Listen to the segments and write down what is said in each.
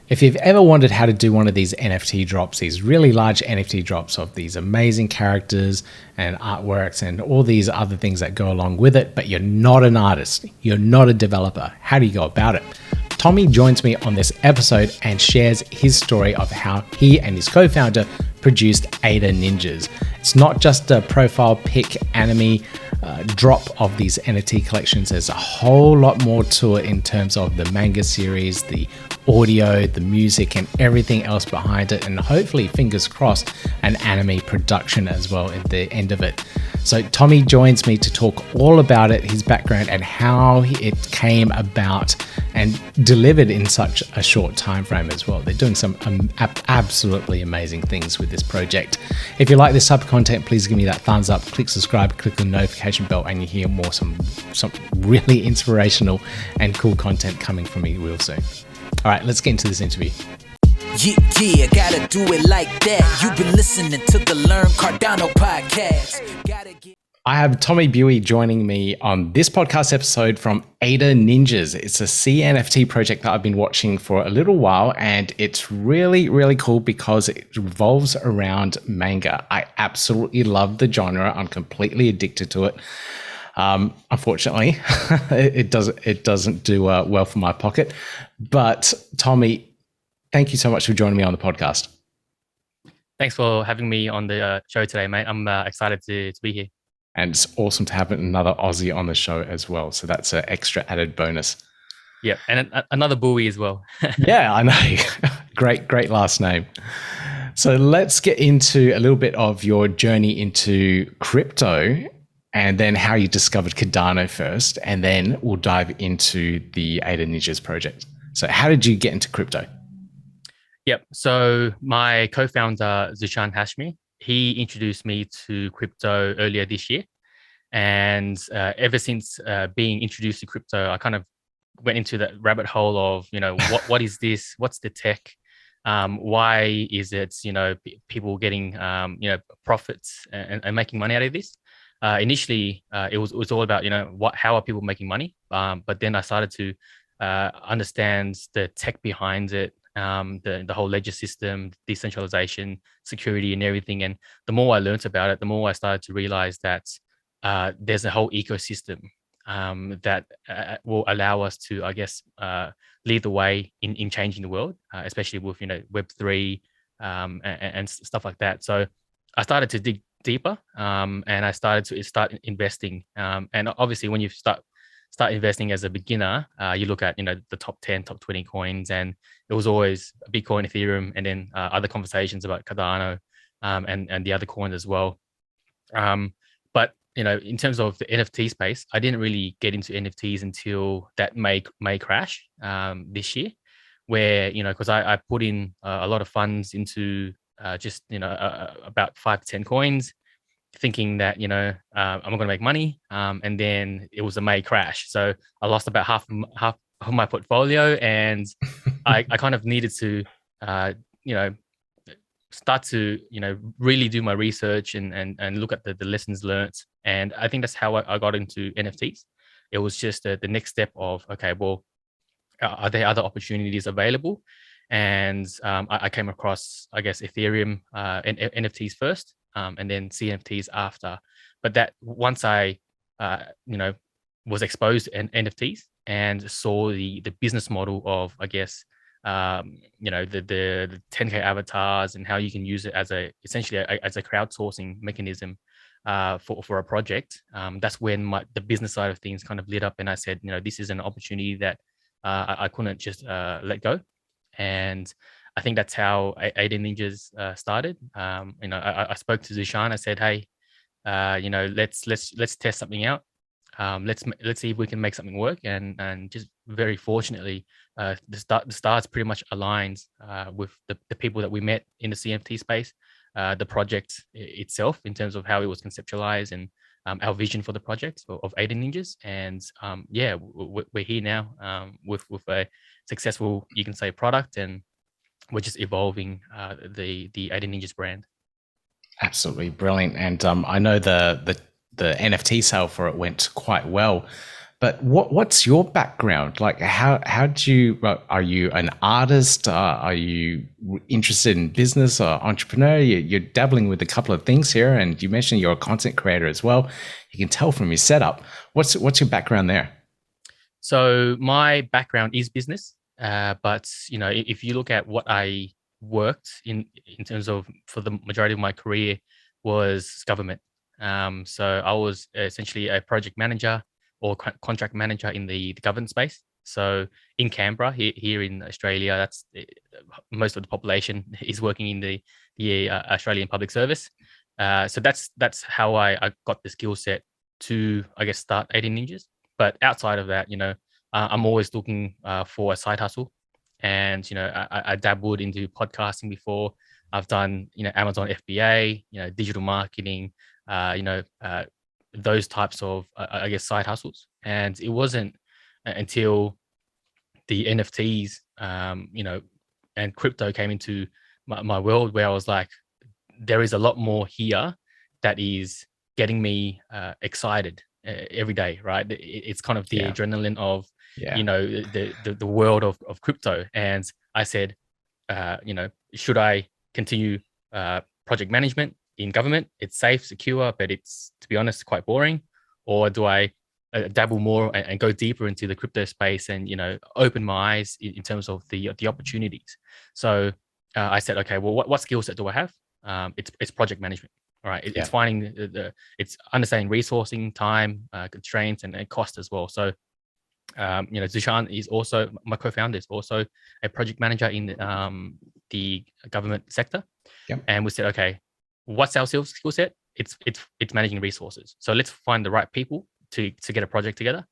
If you've ever wondered how to do one of these NFT drops, these really large NFT drops of these amazing characters and artworks and all these other things that go along with it, but you're not an artist, you're not a developer, how do you go about it? Tommy joins me on this episode and shares his story of how he and his co-founder produced ADANinjaz. It's not just a profile pic anime drop of these NFT collections. There's a whole lot more to it in terms of the manga series, the audio, the music, and everything else behind it, and hopefully, fingers crossed, an anime production as well at the end of it. So Tommy joins me to talk all about it, his background, and how it came about and delivered in such a short time frame as well. They're doing some absolutely amazing things with this project. If you like this type of content, please give me that thumbs up, click subscribe, click the notification bell, and you hear more some really inspirational and cool content coming from me real soon. All right, let's get into this interview. Yeah, gotta do it like that. You've been listening to the Learn Cardano podcast. I have Tommy Buie joining me on this podcast episode from ADANinjaz. It's a CNFT project that I've been watching for a little while, and it's really, really cool because it revolves around manga. I absolutely love the genre. I'm completely addicted to it. Unfortunately, it doesn't do well for my pocket. But Tommy, thank you so much for joining me on the podcast. Thanks for having me on the show today, mate. I'm excited to be here. And it's awesome to have another Aussie on the show as well. So that's an extra added bonus. Yeah, and another Buie as well. Yeah, I know. Great last name. So let's get into a little bit of your journey into crypto, and then how you discovered Cardano first, and then we'll dive into the ADANinjaz project. So how did you get into crypto? Yep. So my co-founder, Zishan Hashmi, he introduced me to crypto earlier this year. And ever since being introduced to crypto, I kind of went into that rabbit hole of, what is this? What's the tech? Why is it, people getting, profits and making money out of this? Initially, it was all about, how are people making money? But then I started to understand the tech behind it, the whole ledger system, decentralization, security, and everything. And the more I learned about it, the more I started to realize that there's a whole ecosystem that will allow us to, I guess, lead the way in changing the world, especially with Web3 and stuff like that. So I started to dig deeper, and I started to start investing. And obviously, when you start investing as a beginner, you look at the top 10, top 20 coins, and it was always Bitcoin, Ethereum, and then other conversations about Cardano and the other coins as well. But in terms of the NFT space, I didn't really get into NFTs until that May crash this year, where because I put in a lot of funds into just about 5 to 10 coins, thinking that I'm going to make money, and then it was a May crash, so I lost about half of my portfolio, and I kind of needed to start to really do my research and look at the lessons learned. And I think that's how I got into NFTs. It was just the next step of, okay, well, are there other opportunities available? And I came across, I guess, Ethereum and NFTs first, and then CNFTs after. But that once I was exposed to NFTs and saw the business model of, I guess, the 10K avatars and how you can use it as essentially as a crowdsourcing mechanism for a project, that's when the business side of things kind of lit up, and I said, this is an opportunity that I couldn't just let go. And I think that's how ADANinjaz started. I spoke to Zishan. I said, hey, let's test something out. Let's see if we can make something work. And just very fortunately, the stars pretty much aligned with the people that we met in the CNFT space, the project itself in terms of how it was conceptualized, and our vision for the project of ADANinjaz. And we're here now with a successful, you can say, product, and we're just evolving the ADANinjaz brand. Absolutely brilliant. And I know the NFT sale for it went quite well. But what's your background? Like, how do you? Are you an artist? Are you interested in business or entrepreneur? You're dabbling with a couple of things here, and you mentioned you're a content creator as well. You can tell from your setup. What's your background there? So my background is business, but if you look at what I worked in terms of for the majority of my career was government. So I was essentially a project manager or contract manager in the government space. So in Canberra, here in Australia, that's most of the population is working in the Australian Public Service. So that's how I got the skill set to, I guess, start ADA Ninjaz. But outside of that, I'm always looking for a side hustle. And, I dabbled into podcasting before. I've done, Amazon FBA, digital marketing, those types of, I guess, side hustles. And it wasn't until the NFTs, and crypto came into my world where I was like, there is a lot more here that is getting me excited every day, right? It's kind of the adrenaline of, the world of crypto. And I said, should I continue project management in government? It's safe, secure, but it's, to be honest, quite boring. Or do I dabble more and go deeper into the crypto space and, open my eyes in terms of the opportunities? So I said, okay, well, what skill set do I have? It's project management. All right. It's finding it's understanding resourcing, time, constraints, and cost as well. So, Zishan is also, my co-founder is also a project manager in the government sector. Yep. And we said, okay, what's our skill set? It's managing resources. So let's find the right people to get a project together.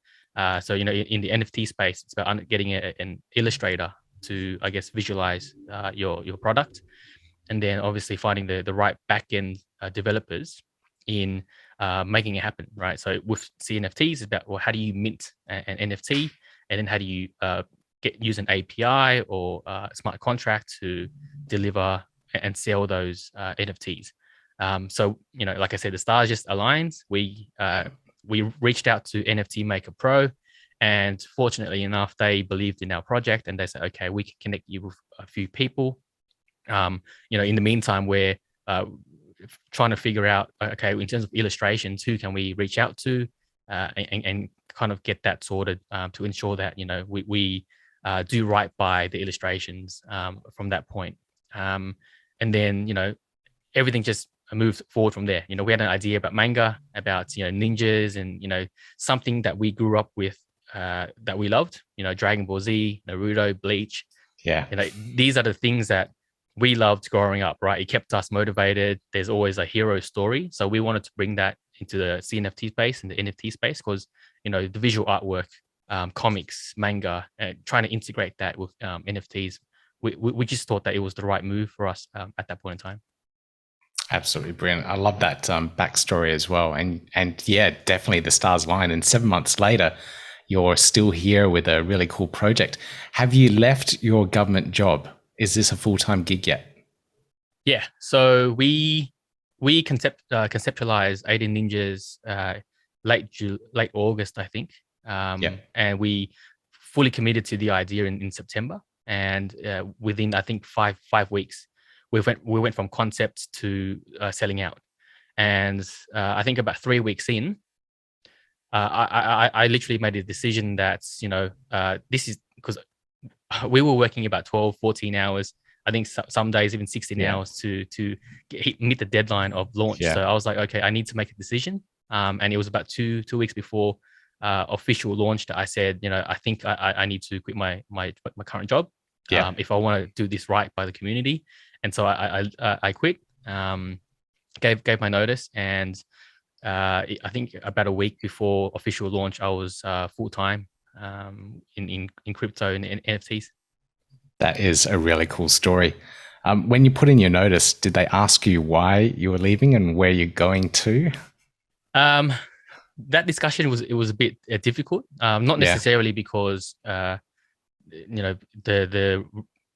So, in the NFT space, it's about getting an illustrator to, I guess, visualize your product. And then obviously finding the right back-end developers in making it happen, right? So with CNFTs, it's about, well, how do you mint an NFT? And then how do you use an API or a smart contract to deliver and sell those NFTs? So, like I said, the stars just aligned. We reached out to NFT Maker Pro, and fortunately enough, they believed in our project and they said, okay, we can connect you with a few people. In the meantime, we're trying to figure out, okay, in terms of illustrations, who can we reach out to and kind of get that sorted to ensure that, we do right by the illustrations from that point. And then, everything just moved forward from there. We had an idea about manga, about, ninjas and, something that we grew up with that we loved, Dragon Ball Z, Naruto, Bleach. Yeah. These are the things that we loved growing up, right? It kept us motivated. There's always a hero story. So we wanted to bring that into the CNFT space and the NFT space because, the visual artwork, comics, manga, trying to integrate that with NFTs, we just thought that it was the right move for us at that point in time. Absolutely brilliant. I love that backstory as well. And yeah, definitely the stars aligned. And 7 months later, you're still here with a really cool project. Have you left your government job? Is this a full-time gig yet? Yeah. So we conceptualized ADANinjaz late August, I think. And we fully committed to the idea in September. And within, I think, five weeks, we went from concept to selling out. And I think about 3 weeks in, I literally made a decision that, this is because we were working about 12, 14 hours. I think some days even 16 hours to meet the deadline of launch. So I was like, okay, I need to make a decision. And it was about two weeks before official launch that I said, I think I need to quit my current job if I want to do this right by the community. And so I quit, gave my notice, and I think about a week before official launch, I was full time in crypto and NFTs. That is a really cool story. When you put in your notice, did they ask you why you were leaving and where you're going to? That discussion was a bit difficult. Not necessarily because the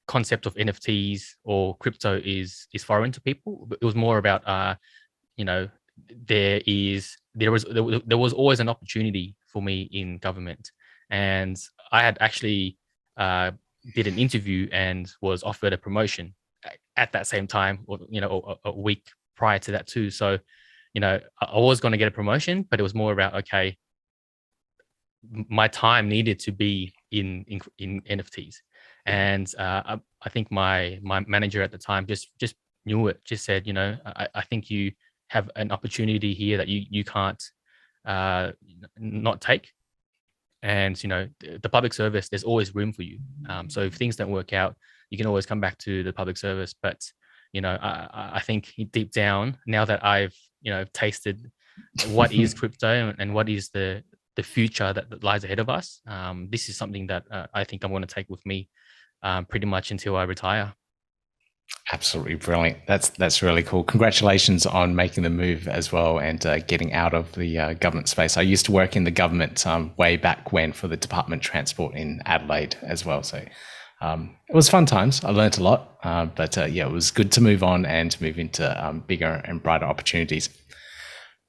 concept of NFTs or crypto is foreign to people. But it was more about there was always an opportunity for me in government. And I had actually did an interview and was offered a promotion at that same time, or a week prior to that too. So, I was going to get a promotion, but it was more about, okay, my time needed to be in NFTs. And I think my manager at the time just knew it, just said, I think you have an opportunity here that you can't not take. And the public service, there's always room for you. So if things don't work out, you can always come back to the public service. But I think deep down, now that I've tasted what is crypto and what is the future that lies ahead of us, this is something that I think I'm going to take with me pretty much until I retire. Absolutely brilliant. That's really cool. Congratulations on making the move as well, and getting out of the government space. I used to work in the government way back when for the Department of Transport in Adelaide as well. So it was fun times. I learned a lot, but yeah, it was good to move on and move into bigger and brighter opportunities.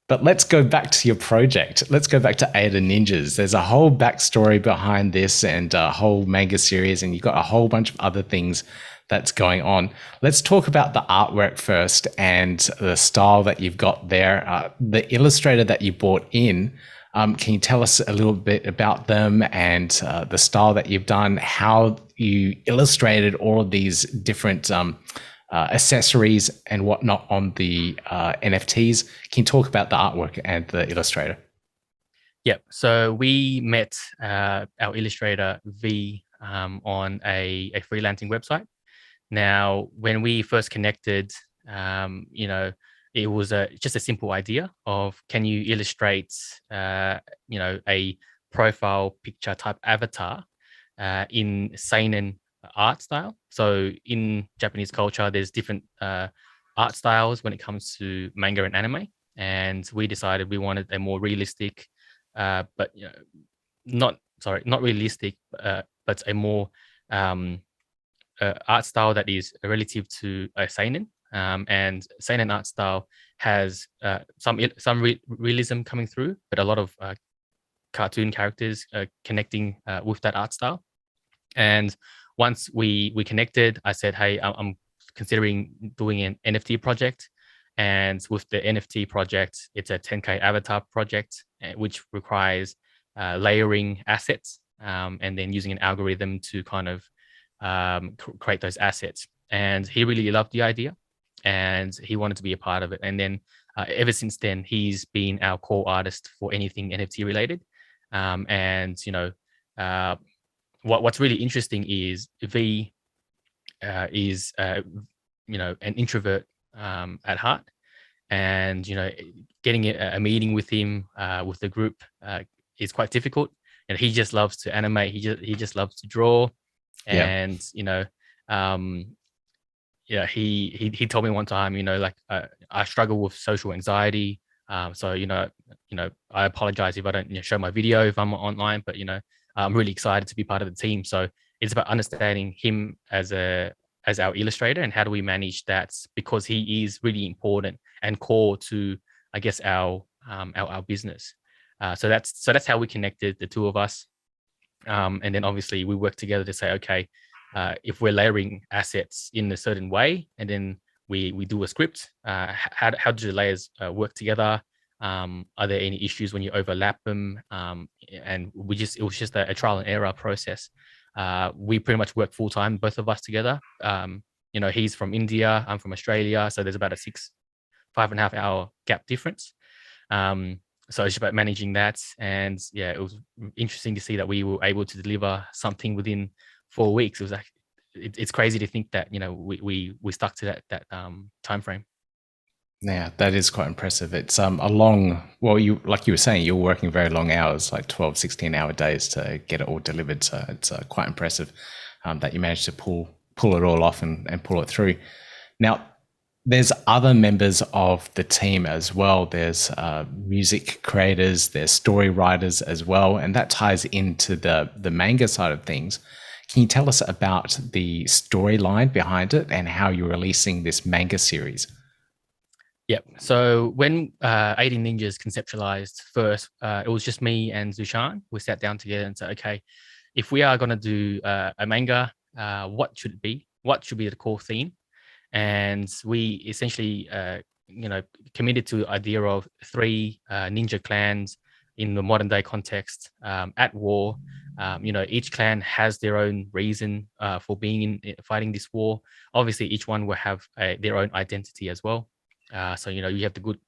But let's go back to your project. Let's go back to ADANinjaz. There's a whole backstory behind this and a whole manga series, and you've got a whole bunch of other things that's going on. Let's talk about the artwork first and the style that you've got there. The illustrator that you brought in, can you tell us a little bit about them and the style that you've done, how you illustrated all of these different accessories and whatnot on the NFTs? Can you talk about the artwork and the illustrator? Yep. So we met our illustrator V on a freelancing website. Now, when we first connected, it was just a simple idea of, can you illustrate, a profile picture type avatar in seinen art style. So in Japanese culture, there's different art styles when it comes to manga and anime. And we decided we wanted a more realistic, but not realistic, but a more art style that is relative to a seinen, and seinen art style has some realism coming through, but a lot of cartoon characters connecting with that art style. And once we connected, I said, hey, I'm considering doing an NFT project. And with the NFT project, it's a 10K avatar project, which requires layering assets and then using an algorithm to kind of create those assets. And he really loved the idea and he wanted to be a part of it. And then ever since then, he's been our core artist for anything NFT related. What's really interesting is V is an introvert at heart, and getting a meeting with him with the group is quite difficult. And he just loves to animate. He just loves to draw. And he told me one time, I struggle with social anxiety. So I apologize if I don't show my video if I'm online, but I'm really excited to be part of the team. So it's about understanding him as our illustrator and how do we manage that, because he is really important and core to, I guess, our business. So that's how we connected, the two of us. And then obviously we work together to say, okay, if we're layering assets in a certain way, and then we do a script, how do the layers work together? Are there any issues when you overlap them? And it was just a trial and error process. We pretty much work full time, both of us together. He's from India, I'm from Australia, so there's about a 5.5 hour gap difference. So it's about managing that. And yeah, it was interesting to see that we were able to deliver something within 4 weeks. It was it's crazy to think that, we stuck to that time frame. Yeah, that is quite impressive. It's like you were saying, you're working very long hours, like 12, 16-hour days to get it all delivered. So it's quite impressive that you managed to pull it all off and pull it through. Now, there's other members of the team as well. There's music creators, there's story writers as well, and that ties into the manga side of things. Can you tell us about the storyline behind it and how you're releasing this manga series? Yep. So when ADA Ninjaz conceptualized first, it was just me and Zushan. We sat down together and said, okay, if we are going to do a manga, what should it be? What should be the core theme? And we essentially, committed to the idea of three ninja clans in the modern day context, at war. Each clan has their own reason for being in fighting this war. Obviously, each one will have their own identity as well. So you have the good,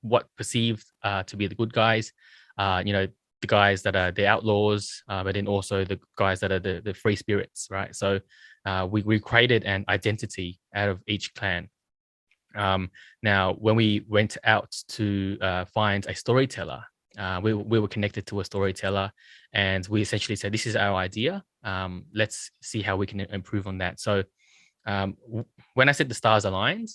what perceived to be the good guys. The guys that are the outlaws, but then also the guys that are the free spirits, right? So we created an identity out of each clan. Now, when we went out to find a storyteller, we were connected to a storyteller, and we essentially said, "This is our idea. Let's see how we can improve on that." So, when I said the stars aligned,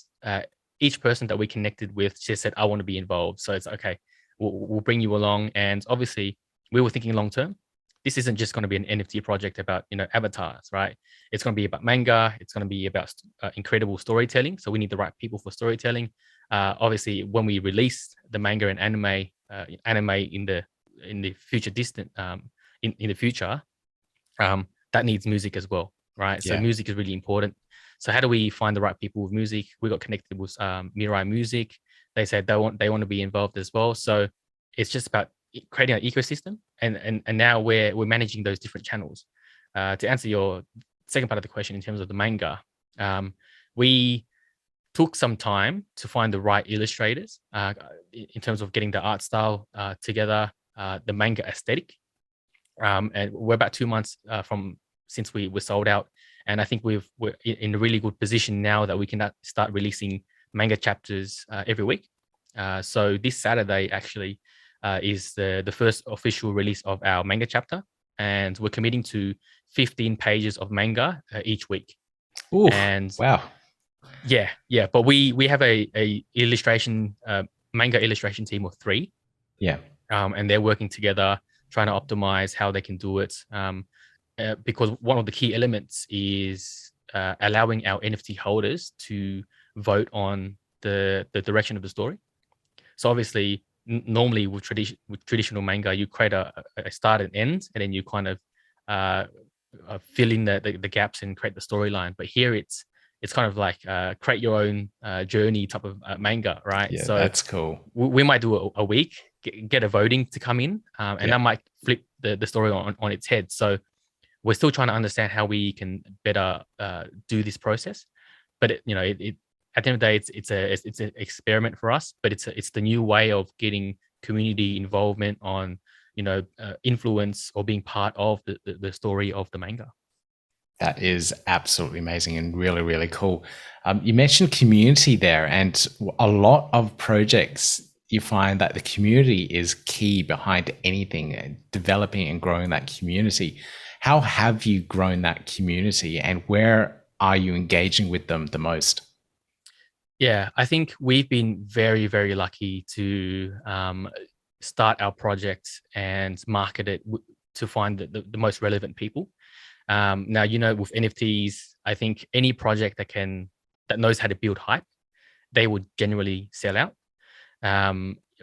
each person that we connected with just said, "I want to be involved." So it's okay. We'll bring you along, and obviously, we were thinking long term. This isn't just going to be an NFT project about avatars, right? It's going to be about manga. It's going to be about incredible storytelling. So we need the right people for storytelling. Obviously, when we release the manga and anime in the future distant in the future, that needs music as well, right? So music is really important. So how do we find the right people with music? We got connected with Mirai Music. They said they want to be involved as well. So it's just about creating an ecosystem, and now we're managing those different channels. To answer your second part of the question in terms of the manga, we took some time to find the right illustrators in terms of getting the art style together, the manga aesthetic, and we're about 2 months from since we were sold out, and I think we're in a really good position now that we can start releasing manga chapters every week. So this Saturday actually is the first official release of our manga chapter, and we're committing to 15 pages of manga each week. Ooh, and wow. Yeah. But we have a illustration manga illustration team of 3. Yeah. And they're working together, trying to optimize how they can do it. Because one of the key elements is allowing our NFT holders to vote on the direction of the story. So obviously, normally with traditional manga, you create a start and end, and then you kind of fill in the gaps and create the storyline. But here it's kind of like create your own journey type of manga, right? Yeah, so that's cool. We might do a week, get a voting to come in, and that might flip the story on its head. So we're still trying to understand how we can better do this process. But it at the end of the day, it's an experiment for us, but it's the new way of getting community involvement on influence or being part of the story of the manga. That is absolutely amazing and really, really cool. You mentioned community there, and a lot of projects you find that the community is key behind anything, developing and growing that community. How have you grown that community, and where are you engaging with them the most? Yeah, I think we've been very, very lucky to start our project and market it to find the most relevant people. Now, with NFTs, I think any project that knows how to build hype, they would generally sell out.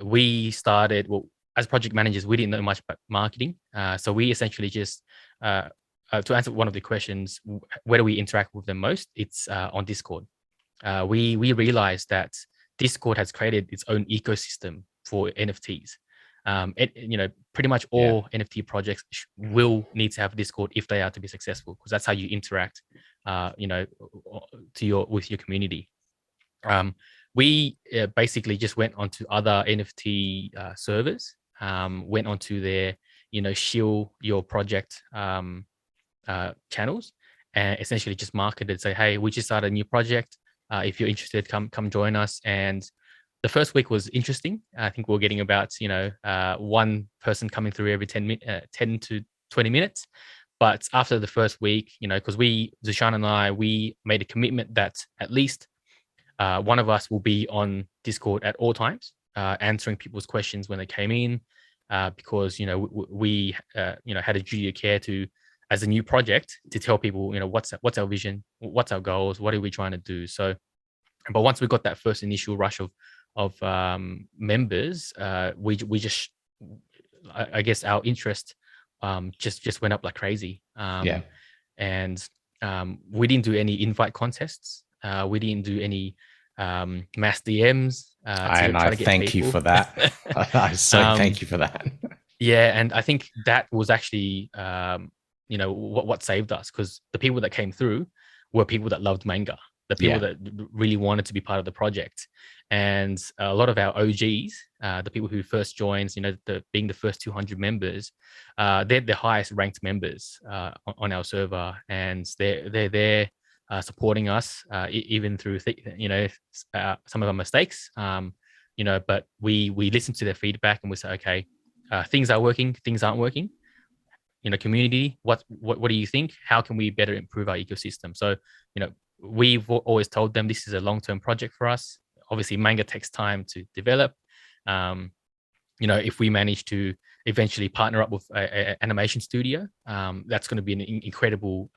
We started, as project managers, we didn't know much about marketing. So we essentially just, to answer one of the questions, where do we interact with them most? It's on Discord. We realized that Discord has created its own ecosystem for NFTs. Pretty much all NFT projects will need to have Discord if they are to be successful, because that's how you interact, with your community. We basically just went onto other NFT servers, went onto their, shill your project channels, and essentially just marketed, say, hey, we just started a new project. If you're interested, come join us. And the first week was interesting. I think we're getting about, one person coming through every 10 to 20 minutes. But after the first week, because Zushan and I, we made a commitment that at least one of us will be on Discord at all times, answering people's questions when they came in, because, we had a duty of care to, as a new project, to tell people, what's our vision, what's our goals, what are we trying to do. So, but once we got that first initial rush of members, we just, I guess our interest just went up like crazy. And we didn't do any invite contests. We didn't do any mass DMs to try to get thank people. you for that. I thank you for that. Yeah, and I think that was actually what saved us, because the people that came through were people that loved manga, the people that really wanted to be part of the project. And a lot of our OGs, the people who first joined, being the first 200 members, they're the highest ranked members on our server, and they're there supporting us even through some of our mistakes. But we listen to their feedback and we say, okay, things are working, things aren't working. Community, what do you think? How can we better improve our ecosystem? So, we've always told them this is a long-term project for us. Obviously, manga takes time to develop. If we manage to eventually partner up with an animation studio, that's going to be an incredible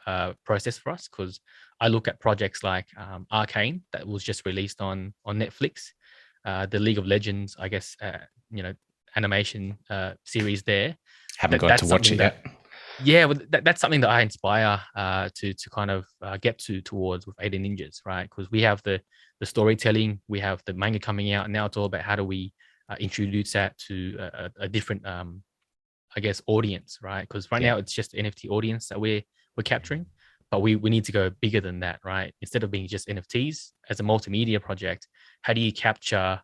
process for us, because I look at projects like Arcane that was just released on Netflix, the League of Legends, I guess, animation series there. Haven't got to watch it yet. Yeah, well, that's something that I inspire to kind of get towards with ADA Ninjaz, right? Because we have the storytelling, we have the manga coming out, and now it's all about how do we introduce that to a different, I guess, audience, right? Because right now it's just the NFT audience that we're capturing, but we need to go bigger than that, right? Instead of being just NFTs as a multimedia project, how do you capture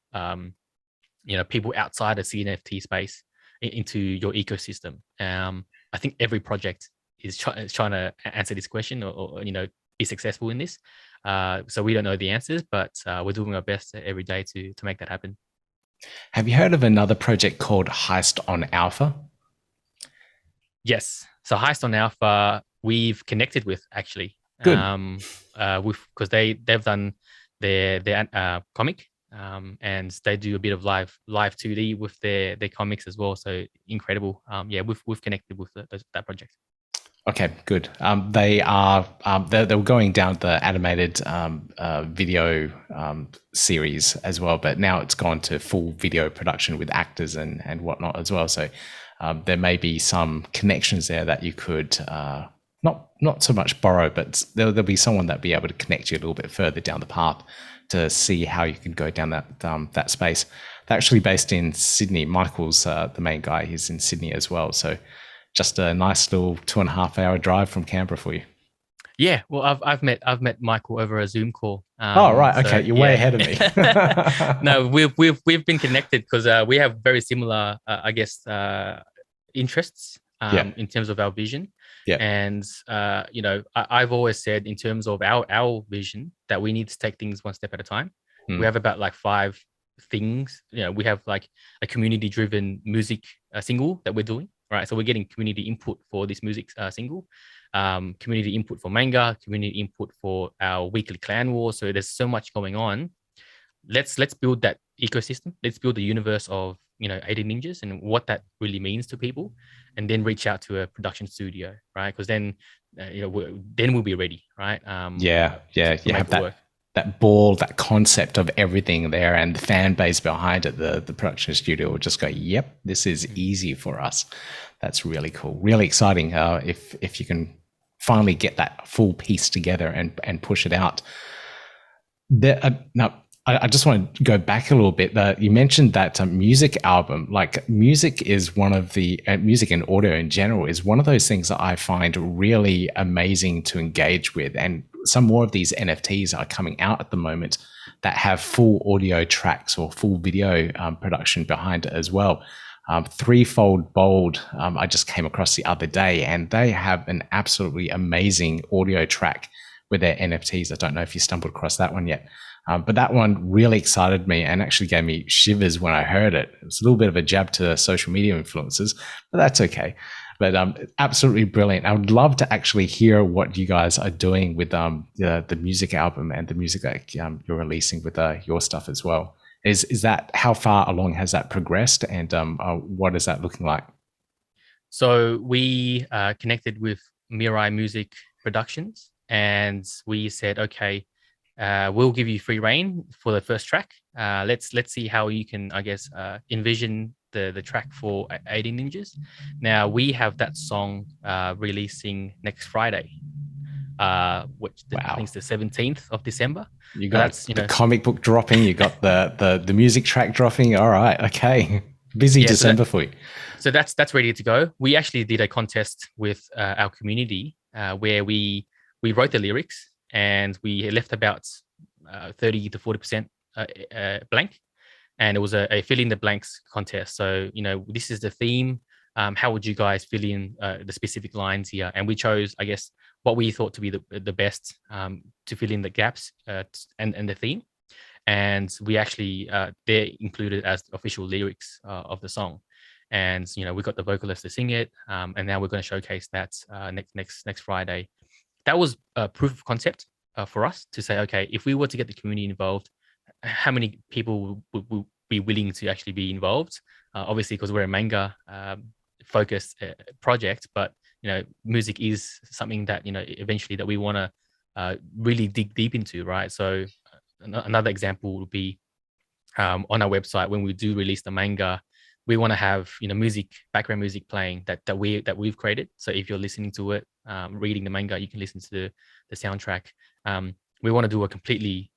people outside of CNFT space into your ecosystem? I think every project is trying to answer this question or be successful in this. So we don't know the answers, but we're doing our best every day to make that happen. Have you heard of another project called Heist on Alpha? Yes. So Heist on Alpha, we've connected with, actually. Good. Because they've done their comic. And they do a bit of live 2D with their comics as well. So incredible. We've connected with that project. Okay, good. They were going down the animated video series as well, but now it's gone to full video production with actors and whatnot as well. So there may be some connections there that you could not so much borrow, but there'll be someone that'll be able to connect you a little bit further down the path to see how you can go down that space. They're actually based in Sydney. Michael's the main guy. He's in Sydney as well. So just a nice little 2.5 hour drive from Canberra for you. Yeah, well, I've met Michael over a Zoom call. Right, okay, you're way ahead of me. No, we've been connected because we have very similar, I guess, interests in terms of our vision. Yeah. And I've always said, in terms of our vision, that we need to take things one step at a time. We have about like 5 things. We have like a community-driven music single that we're doing, right? So we're getting community input for this music single, community input for manga, community input for our weekly clan war. So there's so much going on. Let's build that ecosystem. Let's build the universe of ADA Ninjaz and what that really means to people, and then reach out to a production studio, right? Because then then we'll be ready, right? You have that concept of everything there, and the fan base behind it. The production studio will just go, yep, this is easy for us. That's really cool, really exciting. If you can finally get that full piece together and push it out. Now, I just want to go back a little bit. You mentioned that music album. Like, music is one of the music and audio in general is one of those things that I find really amazing to engage with. And some more of these NFTs are coming out at the moment that have full audio tracks or full video production behind it as well. Threefold Bold, I just came across the other day, and they have an absolutely amazing audio track with their NFTs. I don't know if you stumbled across that one yet. But that one really excited me and actually gave me shivers when I heard it. It was a little bit of a jab to social media influencers, but that's okay. But absolutely brilliant. I would love to actually hear what you guys are doing with the music album and the music that you're releasing with your stuff as well. Is that, how far along has that progressed, and what is that looking like? So we connected with Mirai Music Productions, and we said, okay, we'll give you free reign for the first track. let's see how you can, I guess, envision the track for ADA Ninjaz. Now we have that song releasing next Friday, which I think it's the 17th of December. You got the comic book dropping. You got the music track dropping. All right, okay. Busy December for you. So that's ready to go. We actually did a contest with our community where we wrote the lyrics and we left about 30 to 40% blank, and it was a fill in the blanks contest. So this is the theme. How would you guys fill in the specific lines here? And we chose, I guess, what we thought to be the best to fill in the gaps and the theme. And we actually they're included as the official lyrics of the song. And we got the vocalist to sing it, and now we're going to showcase that next Friday. That was a proof of concept for us to say, okay, if we were to get the community involved, how many people would be willing to actually be involved? Obviously, because we're a manga focused project, but music is something that eventually that we want to really dig deep into, right? So another example would be on our website when we do release the manga, we want to have background music playing that we've created. So if you're listening to it, reading the manga, you can listen to the soundtrack. We want to do a completely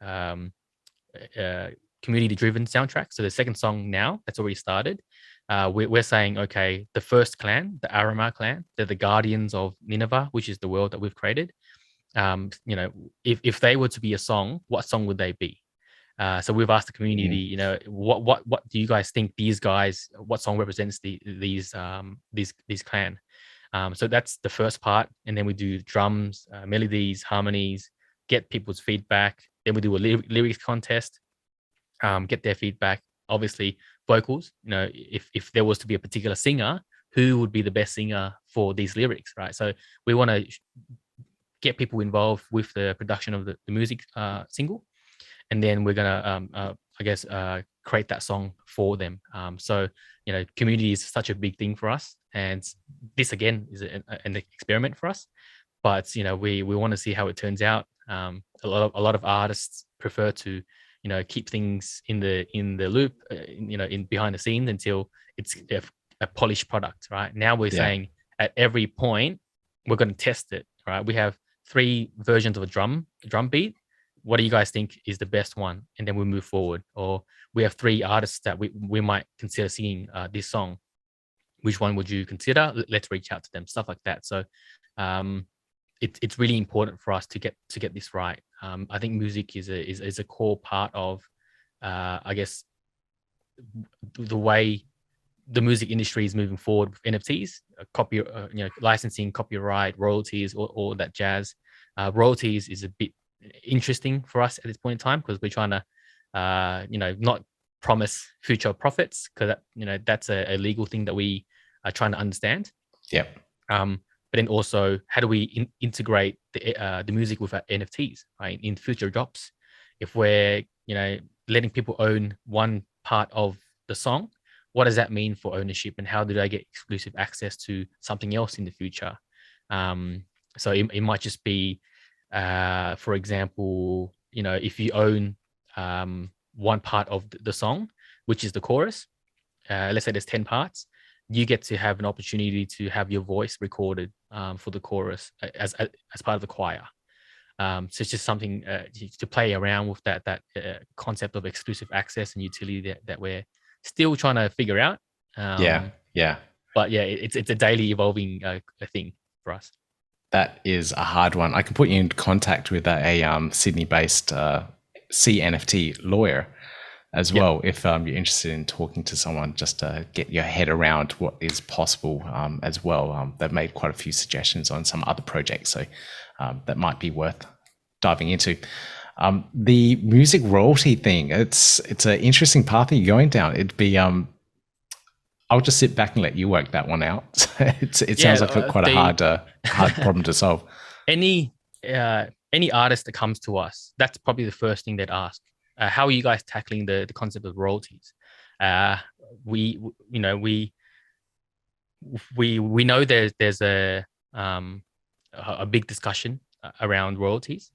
community-driven soundtrack. So the second song now that's already started, we're saying, okay, the first clan, the Arama clan, they're the guardians of Nineveh, which is the world that we've created. If they were to be a song, what song would they be? So we've asked the community, what do you guys think these guys, what song represents these clan? So that's the first part, and then we do drums, melodies, harmonies, get people's feedback. Then we do a lyrics contest, get their feedback. Obviously, vocals. If there was to be a particular singer, who would be the best singer for these lyrics, right? So we want to get people involved with the production of the music single, and then we're gonna create that song for them. So community is such a big thing for us, and this again is an experiment for us. But we want to see how it turns out. A lot of artists prefer to keep things in the loop, in behind the scenes until it's a polished product, right? Now we're saying at every point we're going to test it, right? We have 3 versions of a drum beat. What do you guys think is the best one? And then we move forward. Or we have 3 artists that we might consider singing this song. Which one would you consider? Let's reach out to them, stuff like that. So it's really important for us to get this right. I think music is a core part of, I guess, the way the music industry is moving forward with NFTs, licensing, copyright, royalties, all that jazz. Royalties is a bit interesting for us at this point in time because we're trying to, not promise future profits because that's a legal thing that we are trying to understand. Yeah. But then also, how do we integrate the music with our NFTs, right? In future drops, if we're letting people own one part of the song, what does that mean for ownership, and how do they get exclusive access to something else in the future? So it might just be, for example, if you own one part of the song, which is the chorus, let's say there's 10 parts, you get to have an opportunity to have your voice recorded for the chorus as part of the choir. So it's just something to play around with that concept of exclusive access and utility that we're still trying to figure out. Yeah. But yeah, it's a daily evolving thing for us. That is a hard one. I can put you in contact with a Sydney-based CNFT lawyer as well, if you're interested in talking to someone just to get your head around what is possible as well. They've made quite a few suggestions on some other projects, so that might be worth diving into. The music royalty thing, it's an interesting path that you're going down. It'd be I'll just sit back and let you work that one out. It sounds like quite a hard problem to solve. Any artist that comes to us, that's probably the first thing they'd ask. How are you guys tackling the concept of royalties? We know there's a big discussion around royalties,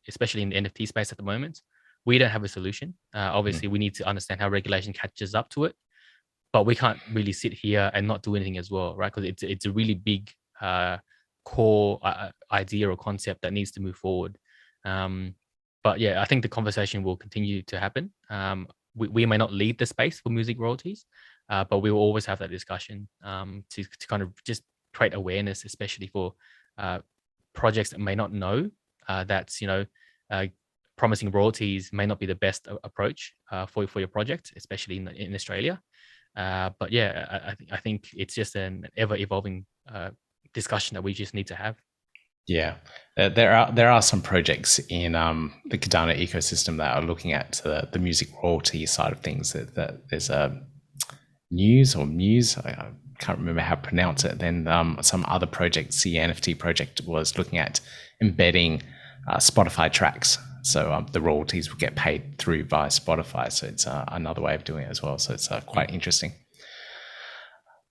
especially in the NFT space at the moment. we don't have a solution. Obviously, we need to understand how regulation catches up to it, but we can't really sit here and not do anything as well, right? Because it's a really big core idea or concept that needs to move forward. But yeah, I think the conversation will continue to happen. We may not lead the space for music royalties, but we will always have that discussion to kind of just create awareness, especially for projects that may not know that's, promising royalties may not be the best approach for your project, especially in Australia. But yeah, I think it's just an ever evolving discussion that we just need to have. Yeah, there are some projects in the Cardano ecosystem that are looking at the music royalty side of things. That there's a Muse, I can't remember how to pronounce it. Then some other project, CNFT project, was looking at embedding Spotify tracks. So the royalties will get paid through via Spotify. So it's another way of doing it as well. So it's quite interesting.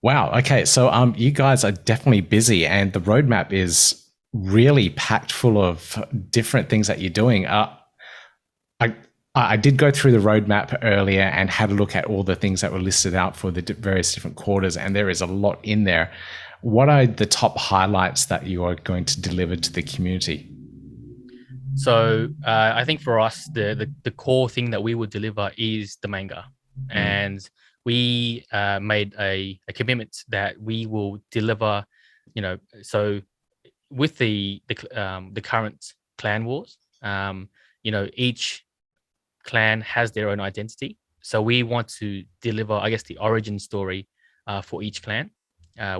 Wow. Okay. So you guys are definitely busy, and the roadmap is really packed full of different things that you're doing. I did go through the roadmap earlier and had a look at all the things that were listed out for the various different quarters, and there is a lot in there. What are the top highlights that you are going to deliver to the community? So I think for us, the core thing that we would deliver is the manga, and we made a commitment that we will deliver. So with the current clan wars, each clan has their own identity. So we want to deliver, I guess, the origin story for each clan.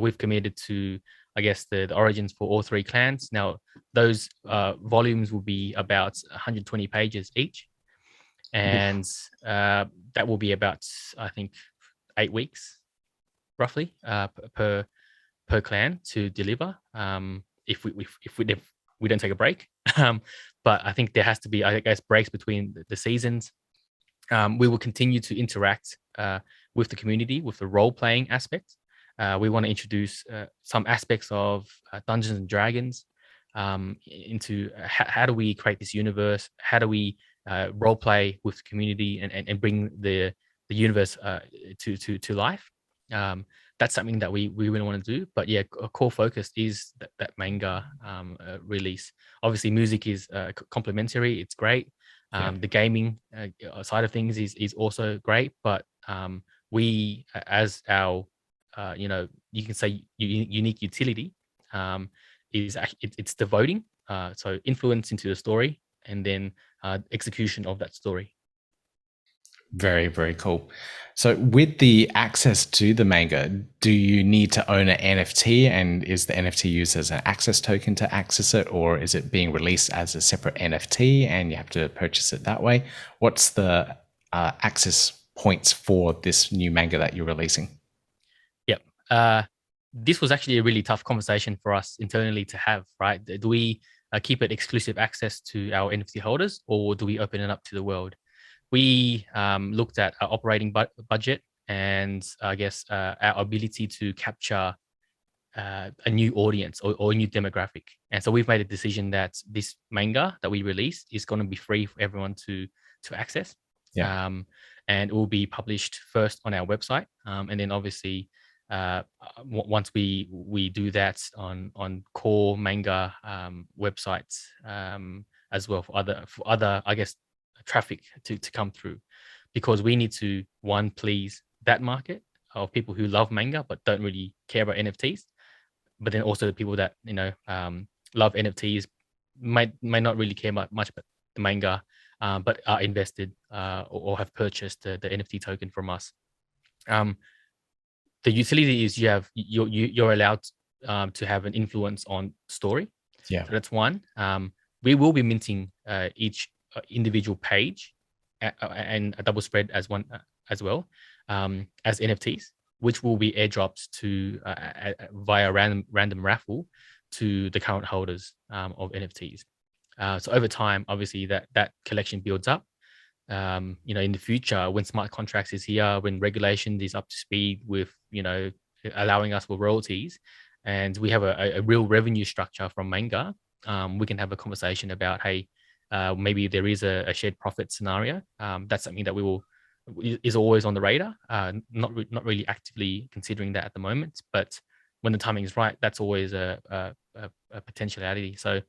We've committed to, I guess, the origins for all three clans. Now, those volumes will be about 120 pages each. And that will be about, I think, 8 weeks, roughly, per clan to deliver. If we don't take a break. But I think there has to be, I guess, breaks between the seasons. We will continue to interact with the community, with the role-playing aspect. We want to introduce some aspects of Dungeons and Dragons into how do we create this universe? How do we role-play with the community and bring the universe to life? That's something that we really want to do. But yeah, a core focus is that manga release. Obviously, music is complementary. It's great. The gaming side of things is also great. But we, as our, you can say unique utility, it's the voting. So influence into the story and then execution of that story. Very, very cool. So with the access to the manga, do you need to own an NFT, and is the NFT used as an access token to access it, or is it being released as a separate NFT and you have to purchase it that way? What's the access points for this new manga that you're releasing? Yep. This was actually a really tough conversation for us internally to have, right? Do we keep it exclusive access to our NFT holders, or do we open it up to the world? We looked at our operating budget and I guess our ability to capture a new audience or a new demographic. And so we've made a decision that this manga that we release is going to be free for everyone to access. Yeah. And it will be published first on our website. And then obviously, once we do that on core manga websites as well for other I guess traffic to come through, because we need to, one, please that market of people who love manga but don't really care about NFTs, but then also the people that love NFTs may not really care much about the manga, but are invested or have purchased the NFT token from us. The utility is you're allowed to have an influence on story. Yeah. So that's one. We will be minting each individual page and a double spread as one as well as NFTs, which will be airdrops to via random raffle to the current holders of NFTs. So over time, obviously that collection builds up. In the future, when smart contracts is here, when regulation is up to speed with allowing us for royalties, and we have a real revenue structure from manga, we can have a conversation about, hey, maybe there is a shared profit scenario. That's something that is always on the radar. Not really actively considering that at the moment, but when the timing is right, that's always a potentiality. So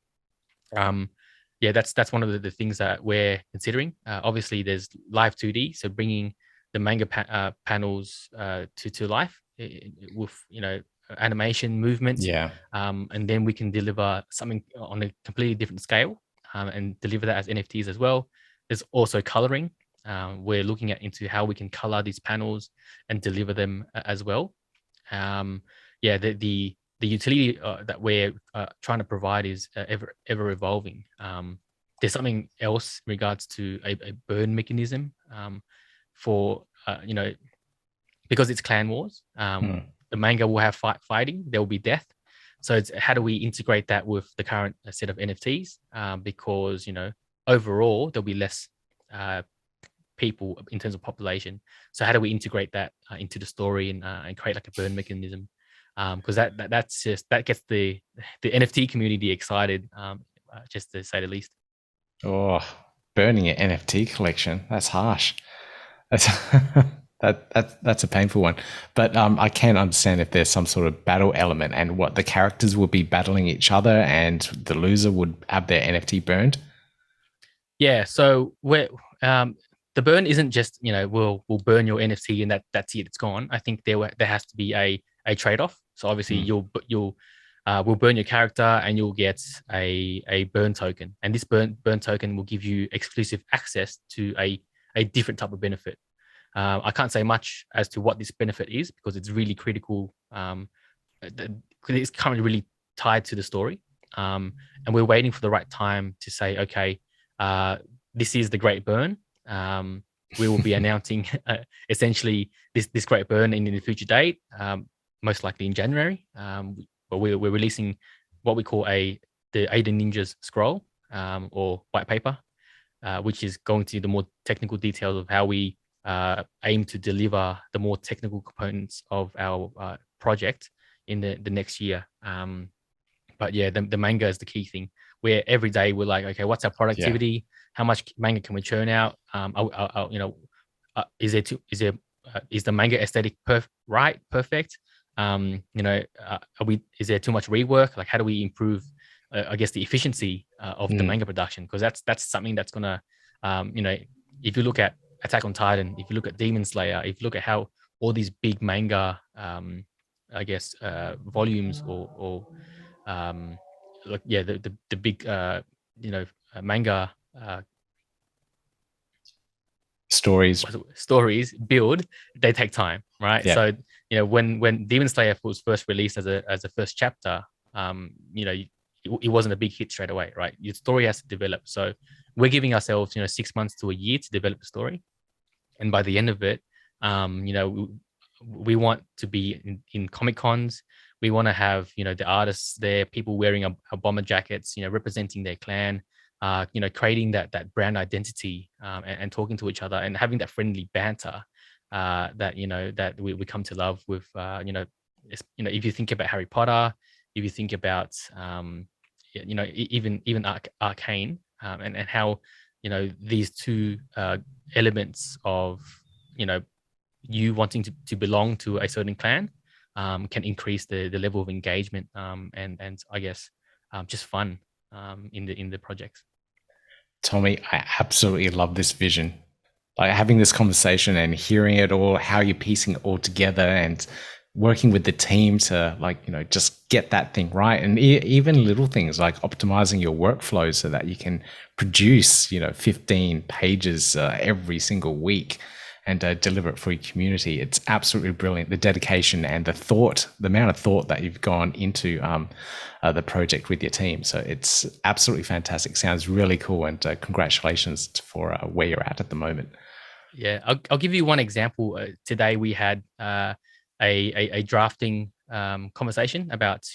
yeah, that's one of the things that we're considering. Obviously, there's live 2D, so bringing the manga panels to life with animation, movement, Yeah. and then we can deliver something on a completely different scale and deliver that as NFTs as well. There's also coloring. We're looking into how we can color these panels and deliver them as well. Yeah, the utility that we're trying to provide is ever evolving. There's something else in regards to a burn mechanism for because it's clan wars. The manga will have fighting. There will be death. So it's how do we integrate that with the current set of NFTs? Because overall there'll be less people in terms of population. So how do we integrate that into the story and create like a burn mechanism? Because that gets the NFT community excited, just to say the least. Oh, burning an NFT collection. That's harsh. That's that's a painful one. But I can understand if there's some sort of battle element and what the characters will be battling each other and the loser would have their NFT burned. Yeah, so the burn isn't just we'll burn your NFT and that's it, it's gone. I think there has to be a trade-off. So obviously we'll burn your character and you'll get a burn token, and this burn token will give you exclusive access to a different type of benefit. I can't say much as to what this benefit is because it's really critical. It's currently really tied to the story, and we're waiting for the right time to say, okay, this is the great burn. We will be announcing essentially this great burn in the future date, most likely in January. But we're releasing what we call the ADANinjaz scroll or white paper, which is going to the more technical details of how we aim to deliver the more technical components of our project in the next year. But yeah, the manga is the key thing. Where every day we're like, okay, what's our productivity? Yeah. How much manga can we churn out? Is the manga aesthetic perfect? Is there too much rework? Like, how do we improve? I guess the efficiency of the manga production, because that's something that's gonna, if you look at Attack on Titan, if you look at Demon Slayer, if you look at how all these big manga, volumes or the big manga stories build, they take time, right? Yeah. So when Demon Slayer was first released as a first chapter, it wasn't a big hit straight away, right? Your story has to develop. So we're giving ourselves 6 months to a year to develop the story, and by the end of it, we want to be in Comic Cons. We want to have the artists there, people wearing a bomber jackets, representing their clan, creating that brand identity, and talking to each other and having that friendly banter that we come to love with. If you think about Harry Potter, if you think about even Arcane, and how these two elements of you wanting to belong to a certain clan can increase the level of engagement and I guess just fun in the projects. Tommy, I absolutely love this vision. Like having this conversation and hearing it all, how you're piecing it all together and working with the team to just get that thing right. And even little things like optimizing your workflow so that you can produce, 15 pages every single week and deliver it for your community. It's absolutely brilliant. The dedication and the amount of thought that you've gone into the project with your team. So it's absolutely fantastic. Sounds really cool. And congratulations for where you're at the moment. Yeah, I'll give you one example. Today we had a drafting conversation about,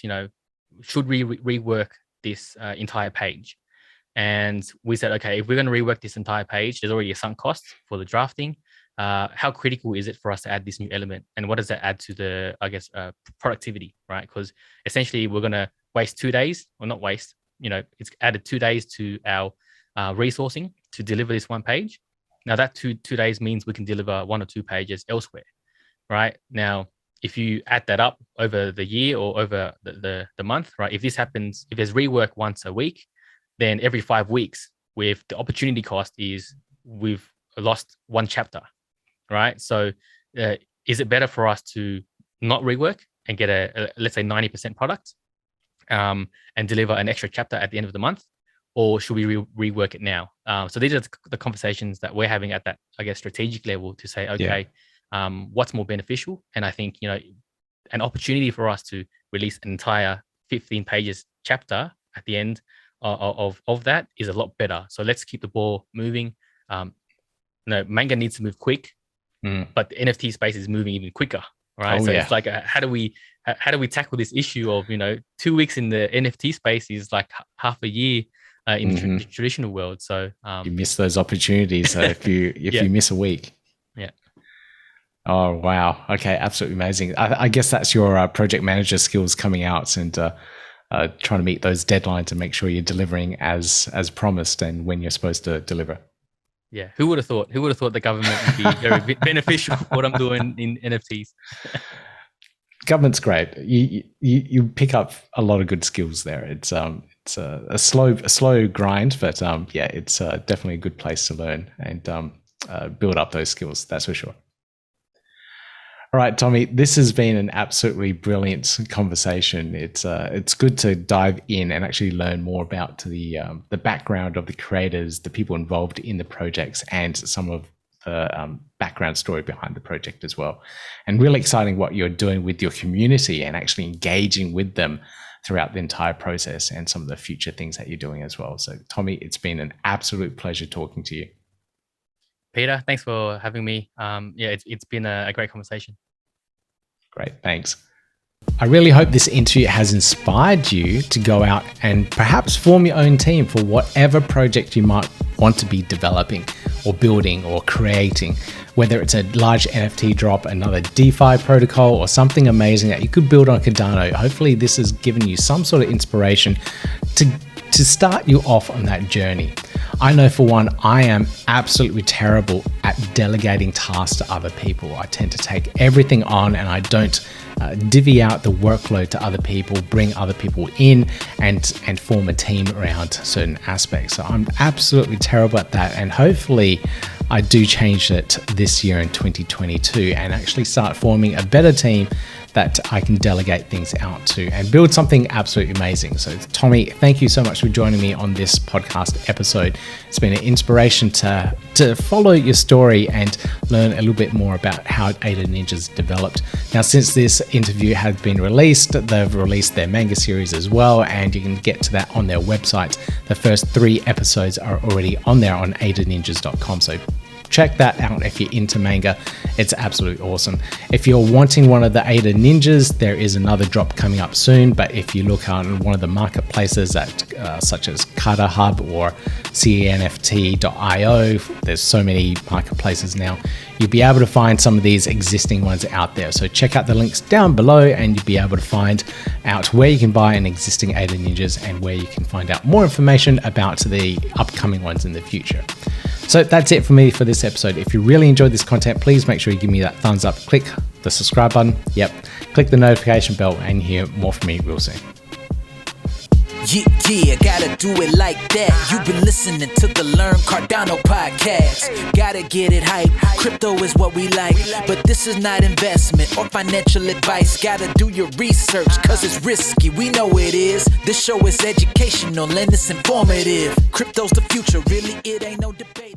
should we rework this entire page? And we said, okay, if we're going to rework this entire page, there's already a sunk cost for the drafting. How critical is it for us to add this new element? And what does that add to the, productivity, right? Because essentially we're going to waste 2 days, or not waste, it's added 2 days to our resourcing to deliver this one page. Now that two days means we can deliver 1 or 2 pages elsewhere, right? Now, if you add that up over the year or over the month, right? If this happens, if there's rework once a week, then every 5 weeks, with the opportunity cost is we've lost 1 chapter, right? So is it better for us to not rework and get a let's say 90% product and deliver an extra chapter at the end of the month? Or should we rework it now? So these are the conversations that we're having at that, I guess, strategic level to say, okay, what's more beneficial? And I think, an opportunity for us to release an entire 15 pages chapter at the end of that is a lot better. So let's keep the ball moving. Manga needs to move quick, but the NFT space is moving even quicker, right? It's like, how do we tackle this issue of 2 weeks in the NFT space is like half a year in the traditional world. So you miss those opportunities if you miss a week. Yeah. Oh wow. Okay, absolutely amazing. I guess that's your project manager skills coming out and trying to meet those deadlines and make sure you're delivering as promised and when you're supposed to deliver. Yeah, who would have thought? Who would have thought the government would be very beneficial for what I'm doing in NFTs? Government's great. You pick up a lot of good skills there. It's a slow grind, but it's definitely a good place to learn and build up those skills. That's for sure. All right, Tommy, this has been an absolutely brilliant conversation. It's good to dive in and actually learn more about the background of the creators, the people involved in the projects, and some of the background story behind the project as well. And really exciting what you're doing with your community and actually engaging with them throughout the entire process and some of the future things that you're doing as well. So, Tommy, it's been an absolute pleasure talking to you. Peter, thanks for having me. It's been a great conversation. Great, thanks. I really hope this interview has inspired you to go out and perhaps form your own team for whatever project you might want to be developing or building or creating, whether it's a large NFT drop, another DeFi protocol, or something amazing that you could build on Cardano. Hopefully this has given you some sort of inspiration to start you off on that journey. I know for one, I am absolutely terrible at delegating tasks to other people. I tend to take everything on and I don't divvy out the workload to other people, bring other people in and form a team around certain aspects. So I'm absolutely terrible at that. And hopefully I do change it this year in 2022 and actually start forming a better team that I can delegate things out to and build something absolutely amazing. So Tommy, thank you so much for joining me on this podcast episode. It's been an inspiration to follow your story and learn a little bit more about how ADA Ninjaz developed. Now, since this interview has been released, they've released their manga series as well, and you can get to that on their website. The first 3 episodes are already on there on ADANinjaz.com. So check that out if you're into manga. It's absolutely awesome. If you're wanting one of the ADA Ninjaz, there is another drop coming up soon. But if you look on one of the marketplaces such as Cardano Hub or CNFT.io, there's so many marketplaces now, you'll be able to find some of these existing ones out there. So check out the links down below and you'll be able to find out where you can buy an existing ADA Ninjaz and where you can find out more information about the upcoming ones in the future. So that's it for me for this episode. If you really enjoyed this content, please make sure you give me that thumbs up, click the subscribe button, click the notification bell and hear more from me real soon. Yeah, gotta do it like that. You've been listening to the Learn Cardano podcast. Gotta get it hype. Crypto is what we like, but this is not investment or financial advice. Gotta do your research, cause it's risky. We know it is. This show is educational and it's informative. Crypto's the future, really, it ain't no debating.